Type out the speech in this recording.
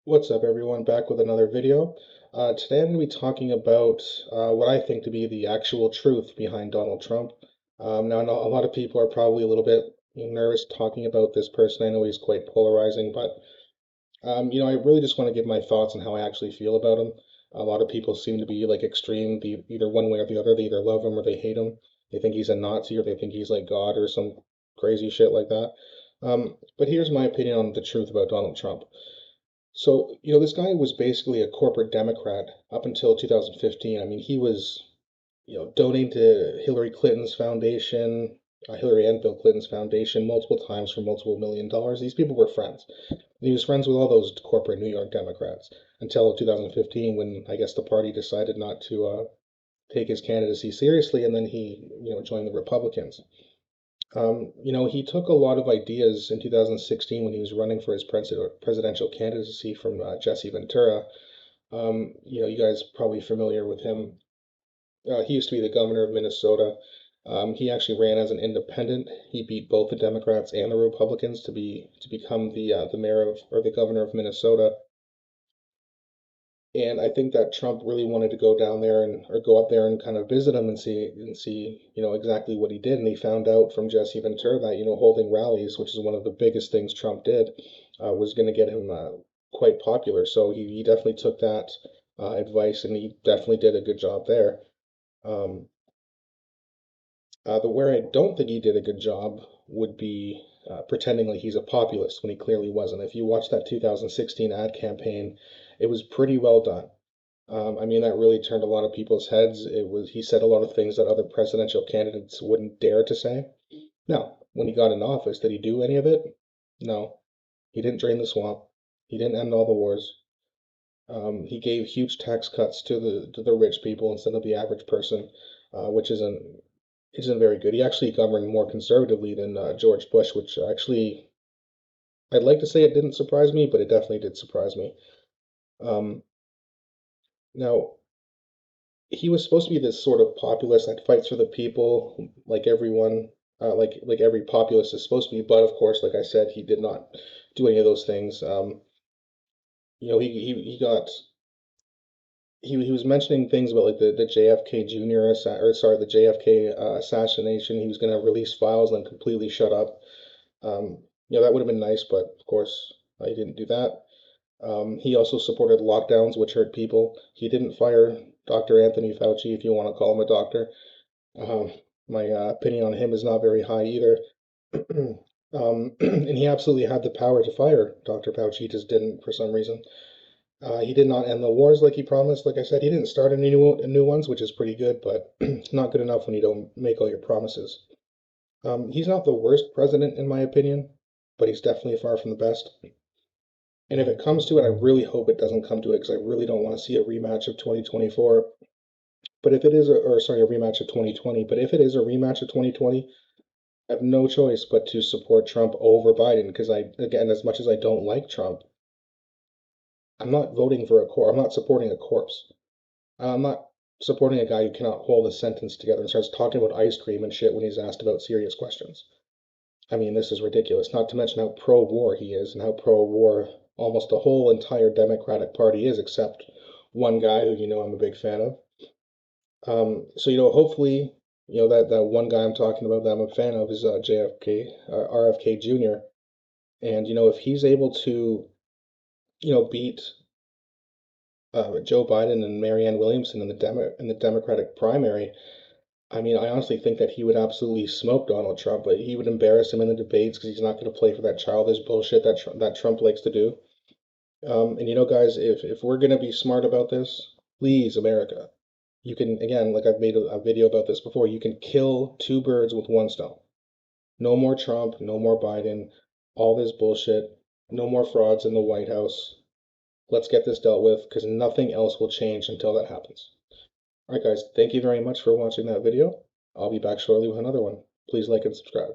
What's up, everyone? Back with another video. Today I'm going to be talking about what I think to be the actual truth behind Donald Trump. Now, I know a lot of people are probably a little bit nervous talking about this person. I know he's quite polarizing, but I really just want to give my thoughts on how I actually feel about him. A lot of people seem to be like extreme, either one way or the other. They either love him or they hate him. They think he's a Nazi or they think he's like God or some crazy shit like that. But here's my opinion on the truth about Donald Trump. So, this guy was basically a corporate Democrat up until 2015. I mean, he was, donating to Hillary Clinton's foundation, Hillary and Bill Clinton's foundation multiple times for multiple $1 million. These people were friends. And he was friends with all those corporate New York Democrats until 2015 when I guess the party decided not to take his candidacy seriously, and then he, joined the Republicans. He took a lot of ideas in 2016 when he was running for his presidential candidacy from Jesse Ventura. You guys probably familiar with him. He used to be the governor of Minnesota. He actually ran as an independent. He beat both the Democrats and the Republicans to become the mayor of or the governor of Minnesota. And I think that Trump really wanted to go down there or go up there and kind of visit him and see exactly what he did. And he found out from Jesse Ventura that holding rallies, which is one of the biggest things Trump did, was going to get him quite popular. So he definitely took that advice, and he definitely did a good job there. Um, the where I don't think he did a good job would be pretending like he's a populist when he clearly wasn't. If you watch that 2016 ad campaign, it was pretty well done. I mean, that really turned a lot of people's heads. He said a lot of things that other presidential candidates wouldn't dare to say. Now, when he got in office, did he do any of it? No. He didn't drain the swamp. He didn't end all the wars. He gave huge tax cuts to the rich people instead of the average person, which isn't very good. He actually governed more conservatively than George Bush, which actually I'd like to say it didn't surprise me, but it definitely did surprise me. Um, Now, he was supposed to be this sort of populist that fights for the people, like everyone, like every populist is supposed to be. But of course, like I said, he did not do any of those things. He got he was mentioning things about like the JFK Jr. Or sorry, the JFK assassination. He was going to release files and then completely shut up. That would have been nice, but of course, he didn't do that. He also supported lockdowns, which hurt people. He didn't fire Dr. Anthony Fauci, if you want to call him a doctor. Um, my opinion on him is not very high either. And he absolutely had the power to fire Dr. Fauci, he just didn't for some reason. He did not end the wars like he promised. Like I said, he didn't start any new ones, which is pretty good, but not good enough when you don't make all your promises. He's not the worst president, in my opinion, but he's definitely far from the best. And if it comes to it, I really hope it doesn't come to it because I really don't want to see a rematch of 2024. But if it is, or sorry, a rematch of 2020. But if it is a rematch of 2020, I have no choice but to support Trump over Biden because again, as much as I don't like Trump, I'm not voting for a corpse. I'm not supporting a corpse. I'm not supporting a guy who cannot hold a sentence together and starts talking about ice cream and shit when he's asked about serious questions. I mean, this is ridiculous. Not to mention how pro-war he is and how pro-war almost the whole entire Democratic Party is, except one guy who I'm a big fan of. So hopefully, that one guy I'm talking about that I'm a fan of is JFK, RFK Jr. And if he's able to, beat Joe Biden and Marianne Williamson in the Democratic primary, I mean, I honestly think that he would absolutely smoke Donald Trump. But he would embarrass him in the debates because he's not going to play for that childish bullshit that Trump likes to do. And guys, if we're going to be smart about this, please, America, you can, again, like I've made a video about this before, you can kill two birds with one stone. No more Trump, no more Biden, all this bullshit, no more frauds in the White House. Let's get this dealt with because nothing else will change until that happens. All right, guys, thank you very much for watching that video. I'll be back shortly with another one. Please like and subscribe.